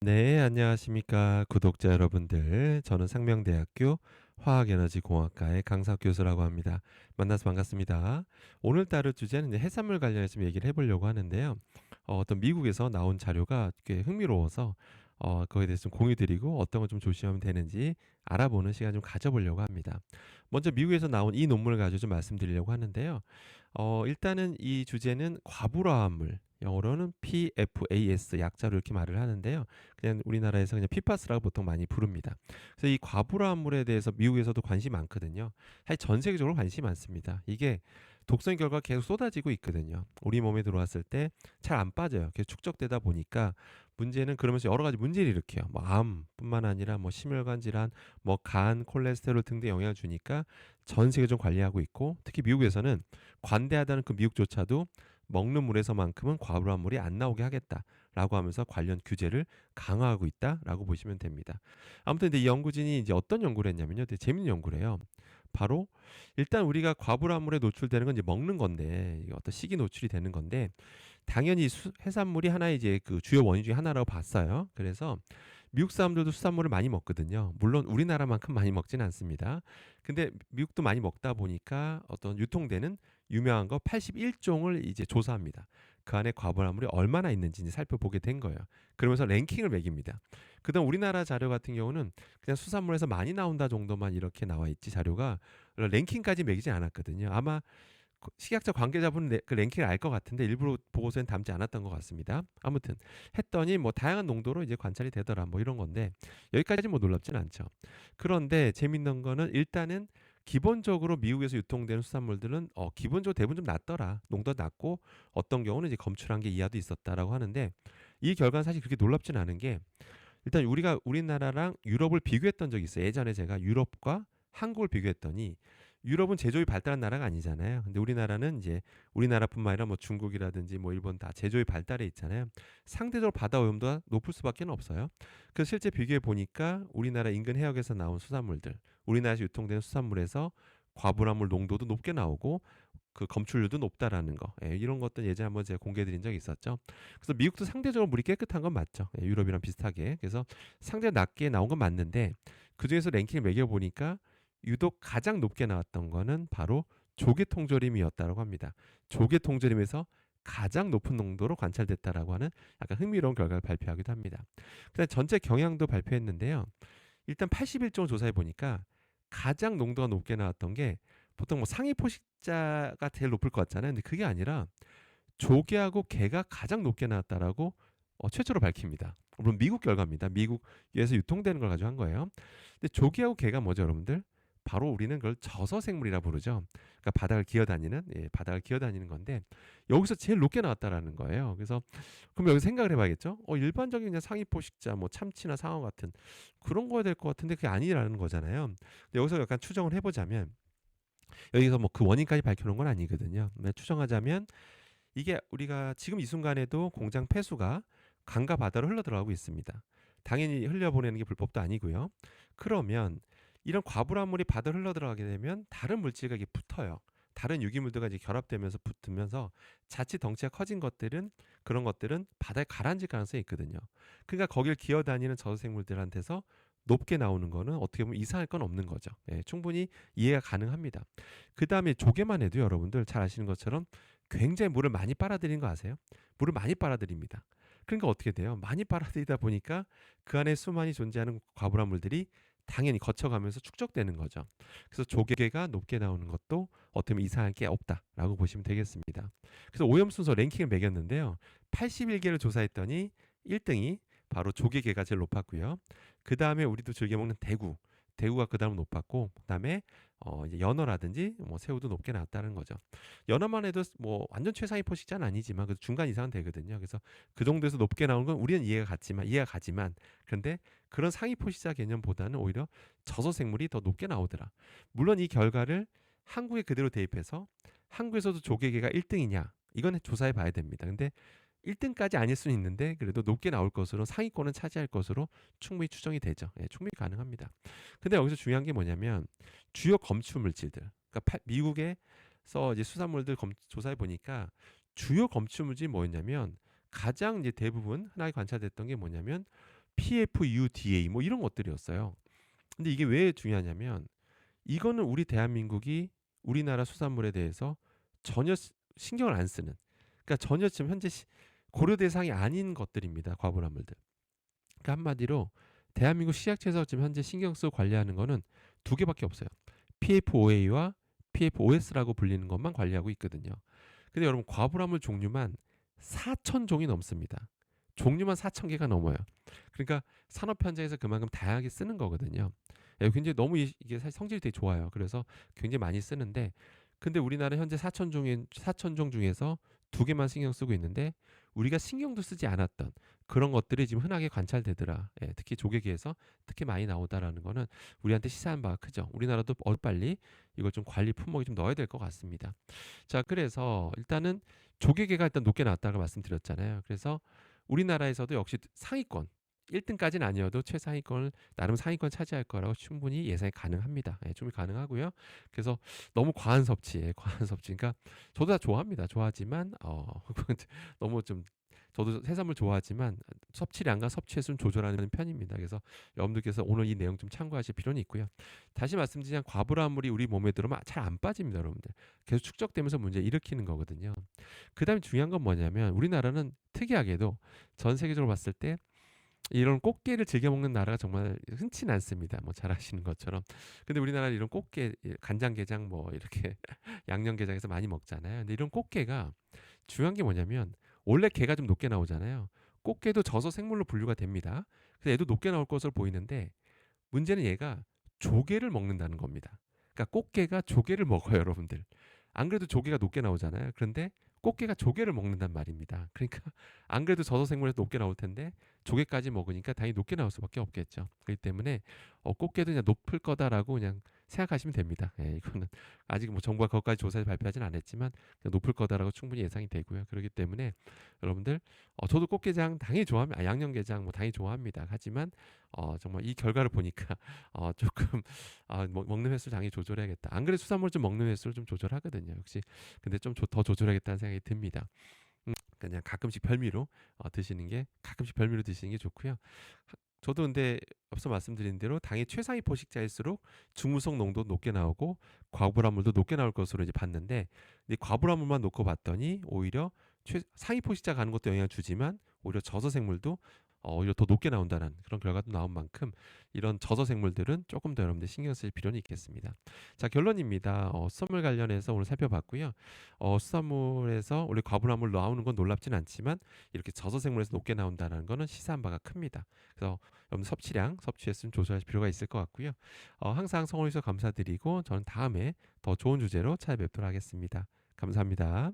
네, 안녕하십니까. 구독자 여러분들. 저는 상명대학교 화학에너지공학과의 강사 교수라고 합니다. 만나서 반갑습니다. 오늘 다룰 주제는 이제 해산물 관련해서 좀 얘기를 해보려고 하는데요. 어떤 미국에서 나온 자료가 꽤 흥미로워서 그거에 대해서 좀 공유드리고 어떤 걸 좀 조심하면 되는지 알아보는 시간 좀 가져보려고 합니다. 먼저 미국에서 나온 이 논문을 가지고 좀 말씀드리려고 하는데요. 일단은 이 주제는 과불화합물, 영어로는 PFAS 약자로 이렇게 말을 하는데요. 그냥 우리나라에서 그냥 PFAS라고 보통 많이 부릅니다. 그래서 이 과불화합물에 대해서 미국에서도 관심이 많거든요. 사실 전 세계적으로 관심이 많습니다. 이게 독성 결과가 계속 쏟아지고 있거든요. 우리 몸에 들어왔을 때 잘 안 빠져요. 계속 축적되다 보니까 문제는 그러면서 여러 가지 문제를 일으켜요. 뭐 암뿐만 아니라 뭐 심혈관 질환, 뭐 간, 콜레스테롤 등등 영향을 주니까 전 세계적으로 관리하고 있고, 특히 미국에서는 관대하다는 그 미국조차도 먹는 물에서만큼은 과부한물이 안 나오게 하겠다라고 하면서 관련 규제를 강화하고 있다라고 보시면 됩니다. 아무튼 근데 이 연구진이 이제 어떤 연구를 했냐면요, 되게 재밌는 연구를 해요. 바로 일단 우리가 과부한물에 노출되는 건 이제 먹는 건데, 이게 어떤 식이 노출이 되는 건데, 당연히 해산물이 하나의 이제 그 주요 원인 중에 하나라고 봤어요. 그래서 미국 사람들도 수산물을 많이 먹거든요. 물론 우리나라만큼 많이 먹지는 않습니다. 근데 미국도 많이 먹다 보니까 어떤 유통되는 유명한 거 81종을 이제 조사합니다. 그 안에 과부하물이 얼마나 있는지 이제 살펴보게 된 거예요. 그러면서 랭킹을 매깁니다. 그다음 우리나라 자료 같은 경우는 그냥 수산물에서 많이 나온다 정도만 이렇게 나와 있지, 자료가 랭킹까지 매기지 않았거든요. 아마 식약처 관계자분은 그 랭킹을 알 것 같은데 일부러 보고서엔 담지 않았던 것 같습니다. 아무튼 했더니 뭐 다양한 농도로 이제 관찰이 되더라, 뭐 이런 건데 여기까지 뭐 놀랍진 않죠. 그런데 재밌는 거는 일단은 기본적으로 미국에서 유통되는 수산물들은 기본적으로 대부분 좀 낮더라. 농도가 낮고 어떤 경우는 이제 검출한 게 이하도 있었다라고 하는데, 이 결과는 사실 그렇게 놀랍진 않은 게, 일단 우리가 우리나라랑 유럽을 비교했던 적이 있어요. 예전에 제가 유럽과 한국을 비교했더니, 유럽은 제조업이 발달한 나라가 아니잖아요. 근데 우리나라는 이제 우리나라뿐만 아니라 뭐 중국이라든지 뭐 일본 다 제조업이 발달해 있잖아요. 상대적으로 바다 오염도가 높을 수밖에 없어요. 그래서 실제 비교해 보니까 우리나라 인근 해역에서 나온 수산물들, 우리나라에서 유통되는 수산물에서 과분화물 농도도 높게 나오고 그 검출률도 높다라는 거, 이런 것들 예전에 한번 제가 공개드린 적이 있었죠. 그래서 미국도 상대적으로 물이 깨끗한 건 맞죠. 유럽이랑 비슷하게. 그래서 상대 낮게 나온 건 맞는데, 그 중에서 랭킹을 매겨보니까 유독 가장 높게 나왔던 거는 바로 조개통조림이었다고 합니다. 조개통조림에서 가장 높은 농도로 관찰됐다라고 하는 약간 흥미로운 결과를 발표하기도 합니다. 그다음 전체 경향도 발표했는데요. 일단 81종 조사해 보니까 가장 농도가 높게 나왔던 게, 보통 뭐 상위 포식자가 제일 높을 것 같잖아요. 근데 그게 아니라 조개하고 게가 가장 높게 나왔다라고 최초로 밝힙니다. 물론 미국 결과입니다. 미국에서 유통되는 걸 가지고 한 거예요. 근데 조개하고 게가 뭐죠, 여러분들? 바로 우리는 그걸 저서생물이라 부르죠. 그러니까 바닥을 기어다니는, 바닥을 기어다니는 건데, 여기서 제일 높게 나왔다라는 거예요. 그래서 그럼 여기 생각을 해봐야겠죠. 일반적인 그냥 상위 포식자, 뭐 참치나 상어 같은 그런 거야 될 것 같은데 그게 아니라는 거잖아요. 근데 여기서 약간 추정을 해보자면, 여기서 뭐 그 원인까지 밝혀놓은 건 아니거든요. 근데 추정하자면, 이게 우리가 지금 이 순간에도 공장 폐수가 강과 바다로 흘러 들어가고 있습니다. 당연히 흘려보내는 게 불법도 아니고요. 그러면 이런 과불화물이 바다로 흘러 들어가게 되면 다른 물질과 이게 붙어요. 다른 유기물들과 이제 결합되면서 붙으면서 자칫 덩치가 커진 것들은, 그런 것들은 바다에 가라앉을 가능성이 있거든요. 그러니까 거길 기어다니는 저생물들한테서 높게 나오는 거는 어떻게 보면 이상할 건 없는 거죠. 충분히 이해가 가능합니다. 그 다음에 조개만 해도 여러분들 잘 아시는 것처럼 굉장히 물을 많이 빨아들이는 거 아세요? 물을 많이 빨아들입니다. 그러니까 어떻게 돼요? 많이 빨아들이다 보니까 그 안에 수많이 존재하는 과불화물들이 당연히 거쳐가면서 축적되는 거죠. 그래서 조개가 높게 나오는 것도 어떻게 보면 이상할 게 없다라고 보시면 되겠습니다. 그래서 오염 순서 랭킹을 매겼는데요. 81개를 조사했더니 1등이 바로 조개가 제일 높았고요. 그 다음에 우리도 즐겨 먹는 대구가 그 다음 높았고, 그 다음에 이제 연어라든지 뭐 새우도 높게 나왔다는 거죠. 연어만 해도 뭐 완전 최상위 포식자는 아니지만 그래도 중간 이상은 되거든요. 그래서 그 정도에서 높게 나오는 건 우리는 이해가 가지만, 그런데 그런 상위 포식자 개념보다는 오히려 저소생물이 더 높게 나오더라. 물론 이 결과를 한국에 그대로 대입해서 한국에서도 조개가 1등이냐, 이건 조사해 봐야 됩니다. 근데 1등까지 아닐 수는 있는데 그래도 높게 나올 것으로, 상위권은 차지할 것으로 충분히 추정이 되죠. 충분히 가능합니다. 근데 여기서 중요한 게 뭐냐면, 주요 검출 물질들, 그러니까 미국에서 이제 수산물들 조사해 보니까 주요 검출 물질이 뭐였냐면, 가장 이제 대부분 흔하게 관찰됐던 게 뭐냐면 PFUDA 뭐 이런 것들이었어요. 근데 이게 왜 중요하냐면 이거는 우리 대한민국이 우리나라 수산물에 대해서 전혀 신경을 안 쓰는, 그러니까 전혀 지금 현재 고려 대상이 아닌 것들입니다. 과부라물들. 그러니까 한마디로 대한민국 식약처에서 지금 현재 신경 쓰고 관리하는 거는 두 개밖에 없어요. PFOA와 PFOS라고 불리는 것만 관리하고 있거든요. 근데 여러분 과부라물 종류만 4천 종이 넘습니다. 종류만 4천 개가 넘어요. 그러니까 산업 현장에서 그만큼 다양하게 쓰는 거거든요. 예, 굉장히 너무 이게 사실 성질이 되게 좋아요. 그래서 굉장히 많이 쓰는데, 근데 우리나라 현재 4천 종 중에서 두 개만 신경 쓰고 있는데 우리가 신경도 쓰지 않았던 그런 것들이 지금 흔하게 관찰되더라. 예, 특히 조개계에서 특히 많이 나오다라는 거는 우리한테 시사한 바가 크죠. 우리나라도 빨리 이걸 좀 관리 품목에 좀 넣어야 될 것 같습니다. 자, 그래서 일단은 조개계가 일단 높게 나왔다고 말씀드렸잖아요. 그래서 우리나라에서도 역시 상위권 1등까지는 아니어도 최상위권을 나름 상위권 차지할 거라고 충분히 예상이 가능합니다. 예, 충분히 가능하고요. 그래서 너무 과한 섭취, 과한 섭취. 그러니까 저도 다 좋아합니다. 좋아하지만 너무 좀 저도 해산물 좋아하지만 섭취량과 섭취 횟수는 조절하는 편입니다. 그래서 여러분들께서 오늘 이 내용 좀 참고하실 필요는 있고요. 다시 말씀드리면 과부라물이 우리 몸에 들어오면 잘 안 빠집니다, 여러분들. 계속 축적되면서 문제 일으키는 거거든요. 그다음에 중요한 건 뭐냐면 우리나라는 특이하게도 전 세계적으로 봤을 때 이런 꽃게를 즐겨 먹는 나라가 정말 흔치는 않습니다. 뭐 잘 아시는 것처럼. 근데 우리나라는 이런 꽃게 간장게장 뭐 이렇게 양념게장에서 많이 먹잖아요. 근데 이런 꽃게가 중요한 게 뭐냐면 원래 게가 좀 높게 나오잖아요. 꽃게도 젖어 생물로 분류가 됩니다. 그래서 얘도 높게 나올 것으로 보이는데 문제는 얘가 조개를 먹는다는 겁니다. 그러니까 꽃게가 조개를 먹어요, 여러분들. 안 그래도 조개가 높게 나오잖아요. 그런데 꽃게가 조개를 먹는단 말입니다. 그러니까 안 그래도 저소생물에서 높게 나올 텐데 조개까지 먹으니까 당연히 높게 나올 수밖에 없겠죠. 그렇기 때문에 꽃게도 그냥 높을 거다라고 그냥 생각하시면 됩니다. 예, 이거는 아직 뭐 정부가 그것까지 조사해서 발표하지는 않았지만 그냥 높을 거다라고 충분히 예상이 되고요. 그렇기 때문에 여러분들 저도 꽃게장 당연히 좋아합니다. 양념게장 뭐 당연히 좋아합니다. 하지만 정말 이 결과를 보니까 조금 먹는 횟수를 당연히 조절해야겠다. 안 그래도 수산물 좀 먹는 횟수를 좀 조절하거든요. 역시 근데 좀 더 조절하겠다는 생각이 듭니다. 그냥 가끔씩 별미로 드시는 게 가끔씩 별미로 드시는 게 좋고요. 저도 근데 앞서 말씀드린 대로 당의 최상위 포식자일수록 중무성 농도 높게 나오고 과부라물도 높게 나올 것으로 이제 봤는데, 근데 과부라물만 놓고 봤더니 오히려 상위 포식자 가는 것도 영향을 주지만 오히려 저서생물도 오히려 더 높게 나온다는 그런 결과도 나온 만큼 이런 저서생물들은 조금 더 여러분들 신경 쓸 필요는 있겠습니다. 자, 결론입니다. 수산물 관련해서 오늘 살펴봤고요. 수산물에서 원래 과부라물 나오는 건 놀랍진 않지만 이렇게 저서생물에서 높게 나온다는 거는 시사한 바가 큽니다. 그래서 여러분 섭취량, 섭취 횟수는 조절할 필요가 있을 것 같고요. 항상 성원해 주셔서 감사드리고 저는 다음에 더 좋은 주제로 찾아뵙도록 하겠습니다. 감사합니다.